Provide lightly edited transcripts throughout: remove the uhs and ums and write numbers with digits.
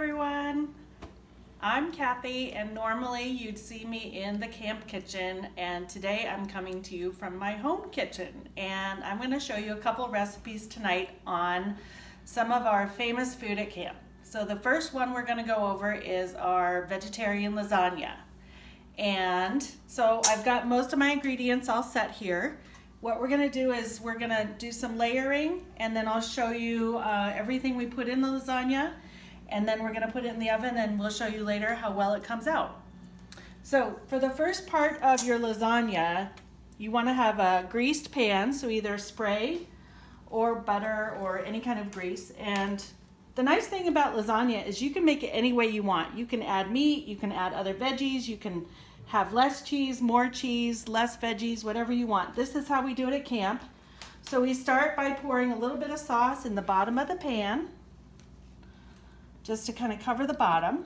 everyone. I'm Kathy, and normally you'd see me in the camp kitchen, and today I'm coming to you from my home kitchen, and I'm going to show you a couple recipes tonight on some of our famous food at camp. So the first one we're going to go over is our vegetarian lasagna. And so I've got most of my ingredients all set here. What we're going to do is we're going to do some layering, and then I'll show you everything we put in the lasagna, and then we're going to put it in the oven, and we'll show you later how well it comes out. So for the first part of your lasagna, you want to have a greased pan, so either spray or butter or any kind of grease. And the nice thing about lasagna is you can make it any way you want. You can add meat, you can add other veggies, you can have less cheese, more cheese, less veggies, whatever you want. This is how we do it at camp. So we start by pouring a little bit of sauce in the bottom of the pan, just to kind of cover the bottom.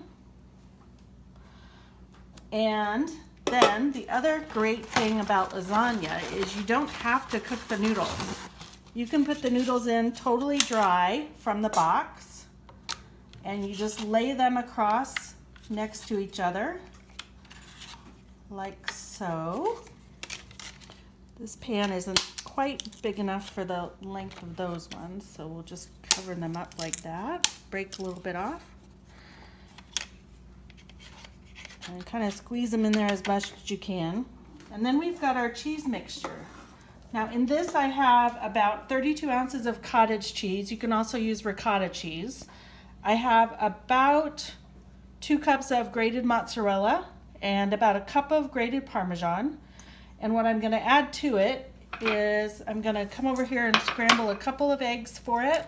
And then the other great thing about lasagna is you don't have to cook the noodles. You can put the noodles in totally dry from the box, and you just lay them across next to each other, like so. This pan isn't quite big enough for the length of those ones, so we'll just cover them up like that. Break a little bit off. And kind of squeeze them in there as much as you can. And then we've got our cheese mixture. Now in this I have about 32 ounces of cottage cheese. You can also use ricotta cheese. I have about 2 cups of grated mozzarella and about a cup of grated Parmesan. And what I'm going to add to it is I'm going to come over here and scramble a couple of eggs for it.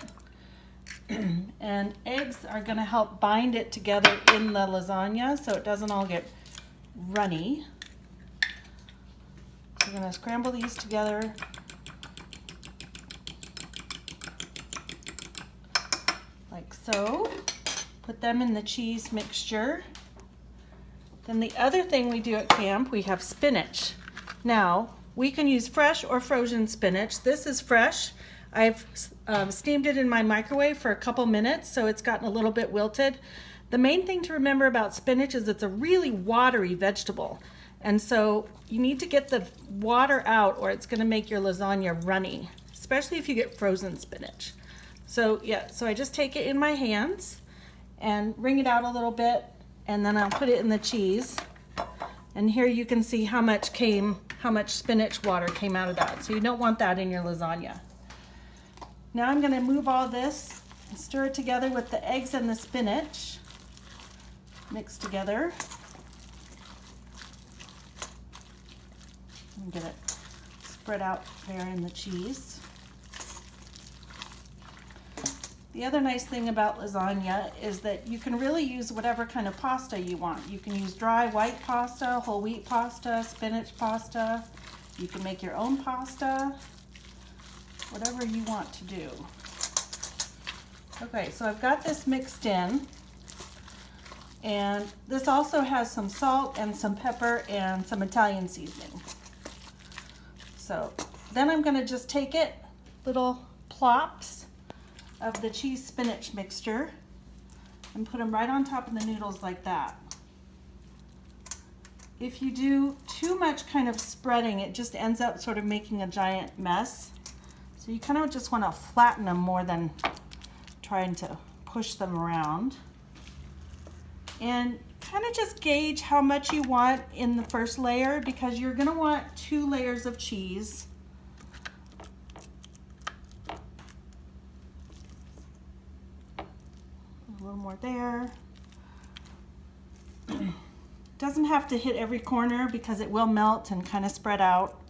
And eggs are going to help bind it together in the lasagna so it doesn't all get runny. So we're going to scramble these together. Like so. Put them in the cheese mixture. Then the other thing we do at camp, we have spinach. Now, we can use fresh or frozen spinach. This is fresh. I've steamed it in my microwave for a couple minutes, so it's gotten a little bit wilted. The main thing to remember about spinach is it's a really watery vegetable. And so you need to get the water out or it's gonna make your lasagna runny, especially if you get frozen spinach. So yeah, so I just take it in my hands and wring it out a little bit, and then I'll put it in the cheese. And here you can see how much spinach water came out of that. So you don't want that in your lasagna. Now I'm going to move all this and stir it together with the eggs and the spinach mixed together. And get it spread out there in the cheese. The other nice thing about lasagna is that you can really use whatever kind of pasta you want. You can use dry white pasta, whole wheat pasta, spinach pasta. You can make your own pasta. Whatever you want to do. Okay, so I've got this mixed in, and this also has some salt and some pepper and some Italian seasoning. So then I'm going to just take it, little plops of the cheese spinach mixture, and put them right on top of the noodles like that. If you do too much kind of spreading, it just ends up sort of making a giant mess. So you kind of just want to flatten them more than trying to push them around. And kind of just gauge how much you want in the first layer, because you're going to want 2 layers of cheese. A little more there. Doesn't have to hit every corner because it will melt and kind of spread out.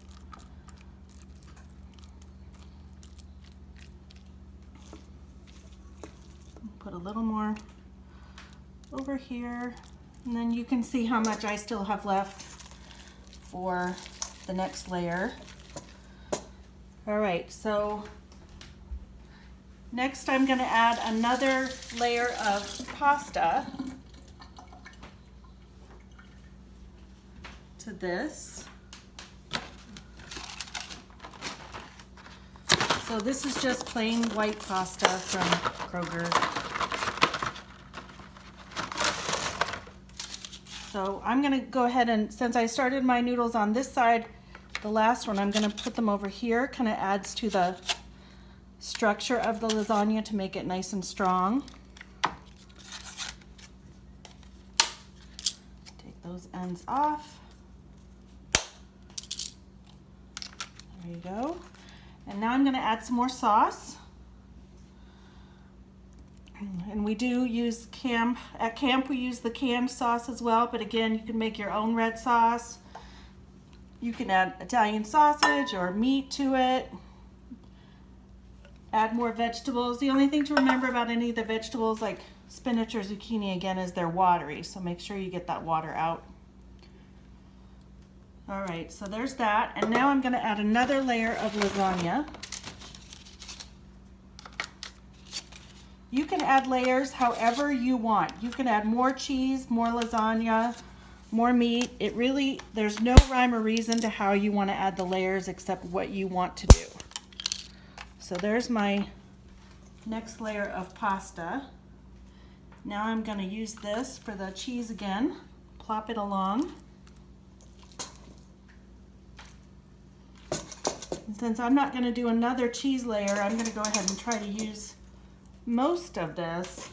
Put a little more over here, and then you can see how much I still have left for the next layer. All right, so next I'm going to add another layer of pasta to this. So this is just plain white pasta from Kroger. So I'm gonna go ahead and, since I started my noodles on this side, the last one, I'm gonna put them over here. Kind of adds to the structure of the lasagna to make it nice and strong. Take those ends off. There you go. And now I'm gonna add some more sauce. And we do use at camp we use the canned sauce as well, but again, you can make your own red sauce. You can add Italian sausage or meat to it. Add more vegetables. The only thing to remember about any of the vegetables like spinach or zucchini, again, is they're watery, so make sure you get that water out. All right, so there's that, and now I'm gonna add another layer of lasagna. You can add layers however you want. You can add more cheese, more lasagna, more meat. There's no rhyme or reason to how you want to add the layers except what you want to do. So there's my next layer of pasta. Now I'm going to use this for the cheese again. Plop it along. And since I'm not going to do another cheese layer, I'm going to go ahead and try to use most of this.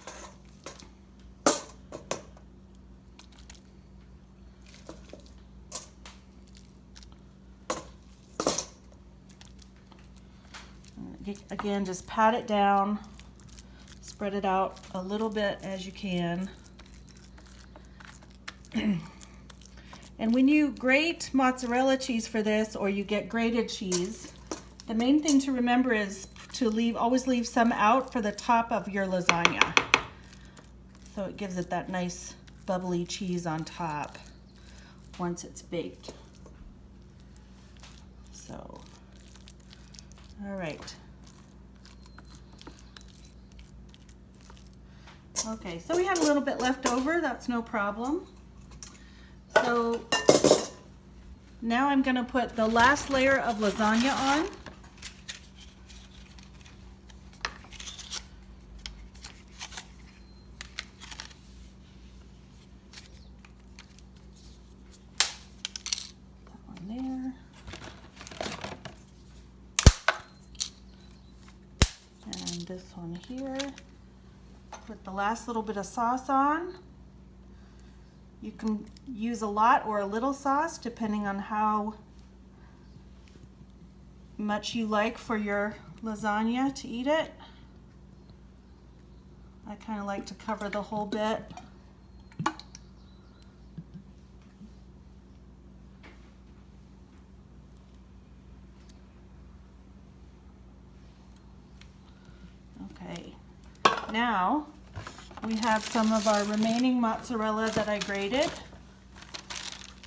Again, just pat it down, spread it out a little bit as you can. And when you grate mozzarella cheese for this, or you get grated cheese, the main thing to remember is to always leave some out for the top of your lasagna. So it gives it that nice bubbly cheese on top once it's baked. So, all right. Okay, so we have a little bit left over, that's no problem. So now I'm gonna put the last layer of lasagna on. This one here. Put the last little bit of sauce on. You can use a lot or a little sauce depending on how much you like for your lasagna to eat it. I kind of like to cover the whole bit. Okay, now we have some of our remaining mozzarella that I grated,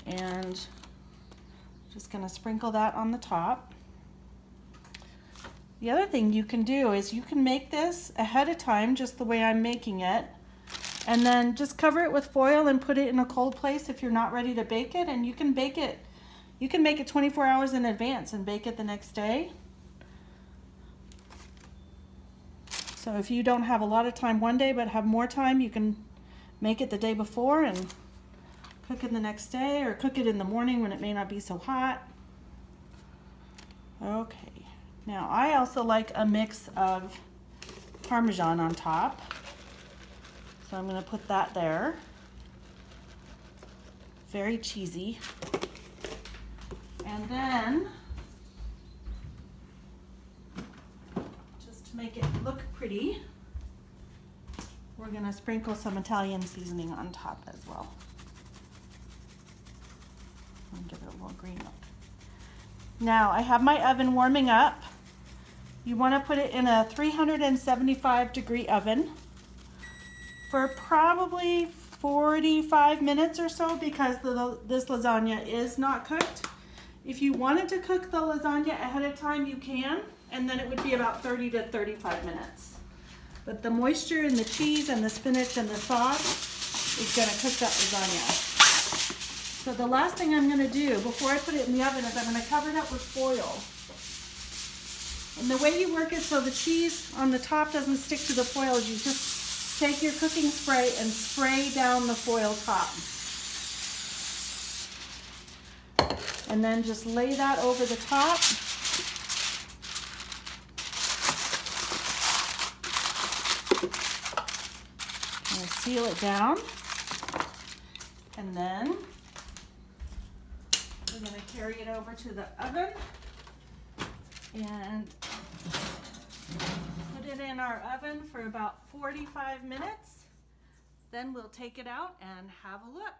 and just gonna sprinkle that on the top. The other thing you can do is you can make this ahead of time just the way I'm making it, and then just cover it with foil and put it in a cold place if you're not ready to bake it, and you can bake it. You can make it 24 hours in advance and bake it the next day. So if you don't have a lot of time one day but have more time, you can make it the day before and cook it the next day, or cook it in the morning when it may not be so hot. Okay, now I also like a mix of Parmesan on top. So I'm going to put that there. Very cheesy. And then, to make it look pretty, we're going to sprinkle some Italian seasoning on top as well. And give it a little green look. Now I have my oven warming up. You want to put it in a 375-degree oven for probably 45 minutes or so, because this lasagna is not cooked. If you wanted to cook the lasagna ahead of time, you can, and then it would be about 30 to 35 minutes. But the moisture in the cheese and the spinach and the sauce is going to cook that lasagna. So the last thing I'm going to do before I put it in the oven is I'm going to cover it up with foil. And the way you work it so the cheese on the top doesn't stick to the foil is you just take your cooking spray and spray down the foil top. and then just lay that over the top. And seal it down. And then we're going to carry it over to the oven and put it in our oven for about 45 minutes. Then we'll take it out and have a look.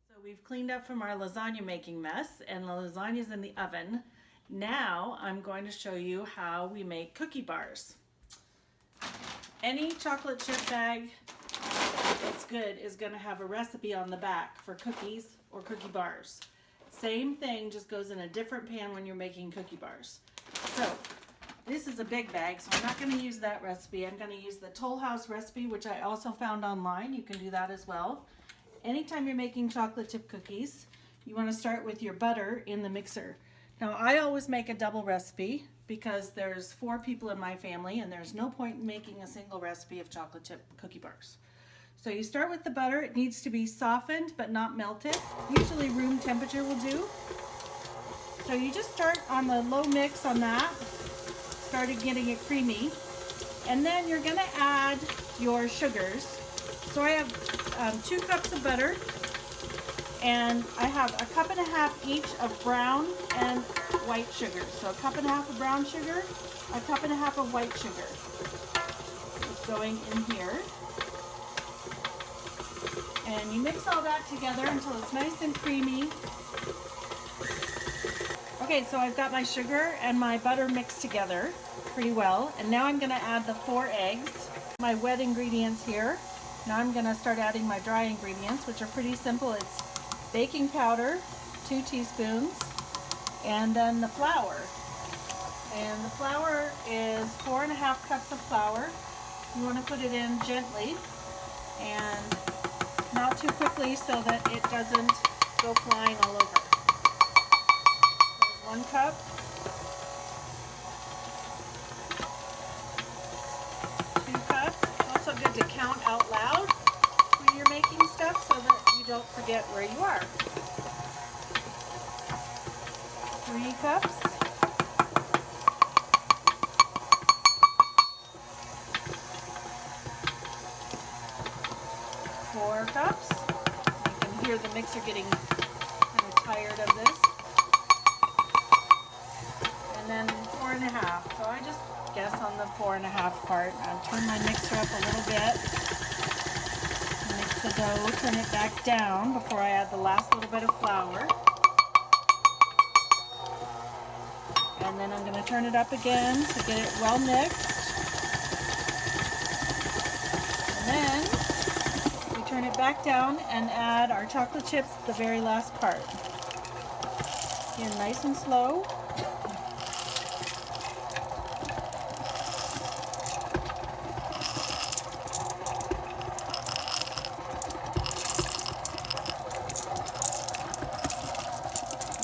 So we've cleaned up from our lasagna making mess, and the lasagna's in the oven. Now I'm going to show you how we make cookie bars. Any chocolate chip bag that's good is going to have a recipe on the back for cookies or cookie bars. Same thing, just goes in a different pan when you're making cookie bars. So this is a big bag, so I'm not going to use that recipe. I'm going to use the Toll House recipe, which I also found online. You can do that as well. Anytime you're making chocolate chip cookies, you want to start with your butter in the mixer. Now, I always make a double recipe because there's 4 people in my family, and there's no point in making a single recipe of chocolate chip cookie bars. So you start with the butter. It needs to be softened but not melted. Usually room temperature will do. So you just start on the low mix on that, started getting it creamy, and then you're going to add your sugars. So I have 2 cups of butter, and I have a cup and a half each of brown and white sugar. So a cup and a half of brown sugar, a cup and a half of white sugar. It's going in here. And you mix all that together until it's nice and creamy. Okay, so I've got my sugar and my butter mixed together pretty well. And now I'm going to add the 4 eggs, my wet ingredients here. Now I'm going to start adding my dry ingredients, which are pretty simple. It's baking powder, 2 teaspoons, and then the flour. And the flour is 4½ cups of flour. You want to put it in gently and not too quickly so that it doesn't go flying all over. There's 1 cup. 2 cups. It's also good to count out loud when you're making stuff so that you don't forget where you are. 3 cups. 4 cups. You can hear the mixer getting kind of tired of this. And then 4½. So I just guess on the 4½ part. I'll turn my mixer up a little bit. Mix the dough, turn it back down before I add the last little bit of flour. And then I'm going to turn it up again to get it well mixed. And then turn it back down and add our chocolate chips at the very last part. Again, nice and slow.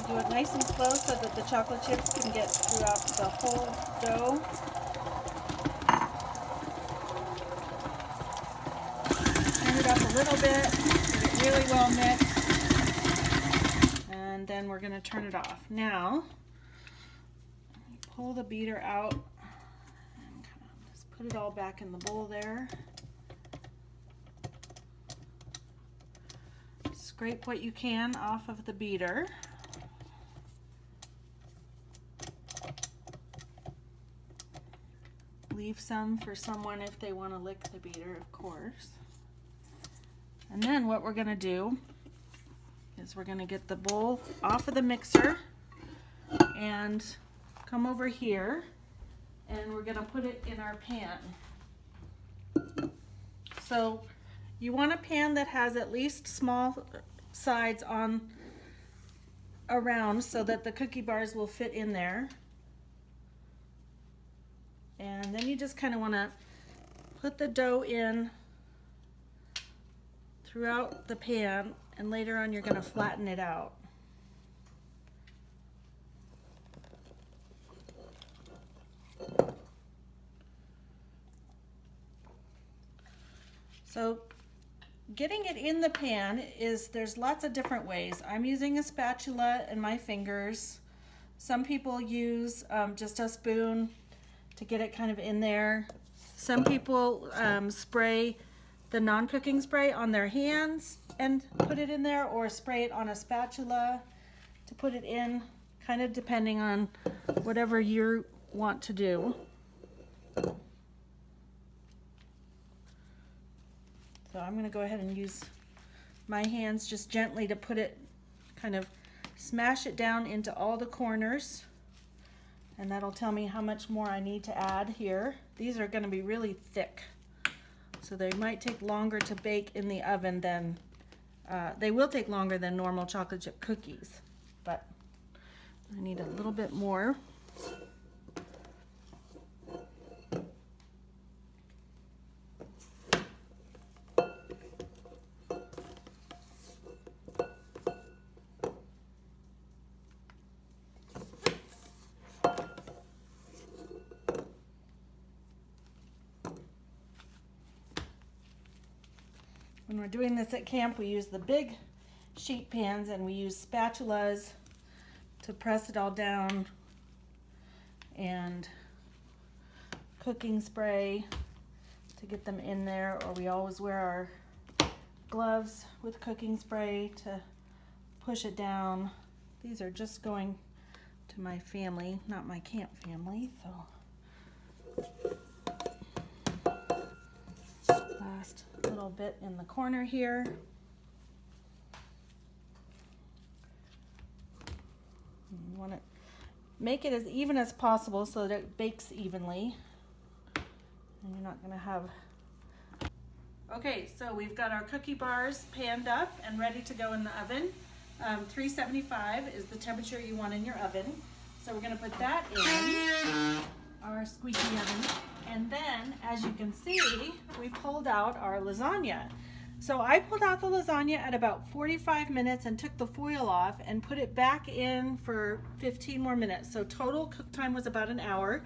You do it nice and slow so that the chocolate chips can get throughout the whole dough. Up a little bit, get it really well mixed, and then we're going to turn it off. Now, pull the beater out and kind of just put it all back in the bowl there. Scrape what you can off of the beater. Leave some for someone if they want to lick the beater, of course. And then what we're going to do is we're going to get the bowl off of the mixer and come over here, and we're going to put it in our pan. So you want a pan that has at least small sides on around so that the cookie bars will fit in there. And then you just kind of want to put the dough in throughout the pan, and later on you're going to flatten it out. So getting it in the pan there's lots of different ways. I'm using a spatula and my fingers. Some people use just a spoon to get it kind of in there. Some people spray the non-cooking spray on their hands and put it in there, or spray it on a spatula to put it in, kind of depending on whatever you want to do. So I'm going to go ahead and use my hands just gently to put it, kind of smash it down into all the corners, and that'll tell me how much more I need to add here. These are going to be really thick, so they might take longer to bake in the oven than, they will take longer than normal chocolate chip cookies, but I need a little bit more. When we're doing this at camp, we use the big sheet pans and we use spatulas to press it all down, and cooking spray to get them in there, or we always wear our gloves with cooking spray to push it down. These are just going to my family, not my camp family, so last little bit in the corner here. You want to make it as even as possible so that it bakes evenly, and you're not going to have. Okay, so we've got our cookie bars panned up and ready to go in the oven. 375 is the temperature you want in your oven. So we're going to put that in our squeaky oven. And then, as you can see, we pulled out our lasagna. So I pulled out the lasagna at about 45 minutes and took the foil off and put it back in for 15 more minutes. So total cook time was about an hour.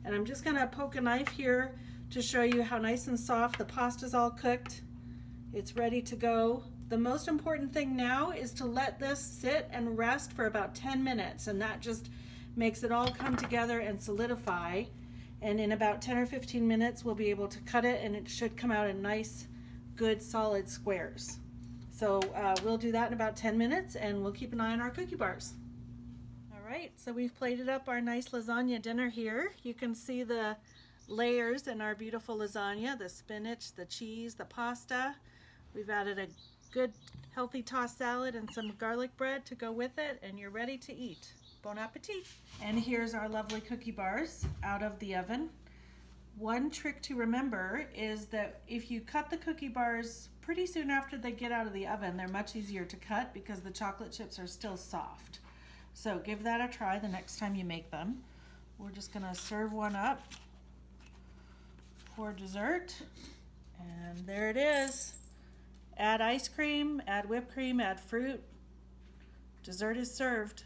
And I'm just gonna poke a knife here to show you how nice and soft the pasta's all cooked. It's ready to go. The most important thing now is to let this sit and rest for about 10 minutes, and that just makes it all come together and solidify. And in about 10 or 15 minutes, we'll be able to cut it, and it should come out in nice, good, solid squares. So we'll do that in about 10 minutes, and we'll keep an eye on our cookie bars. All right, so we've plated up our nice lasagna dinner here. You can see the layers in our beautiful lasagna, the spinach, the cheese, the pasta. We've added a good, healthy tossed salad and some garlic bread to go with it, and you're ready to eat. Bon appetit. And here's our lovely cookie bars out of the oven. One trick to remember is that if you cut the cookie bars pretty soon after they get out of the oven, they're much easier to cut because the chocolate chips are still soft. So give that a try the next time you make them. We're just gonna serve one up for dessert. And there it is. Add ice cream, add whipped cream, add fruit. Dessert is served.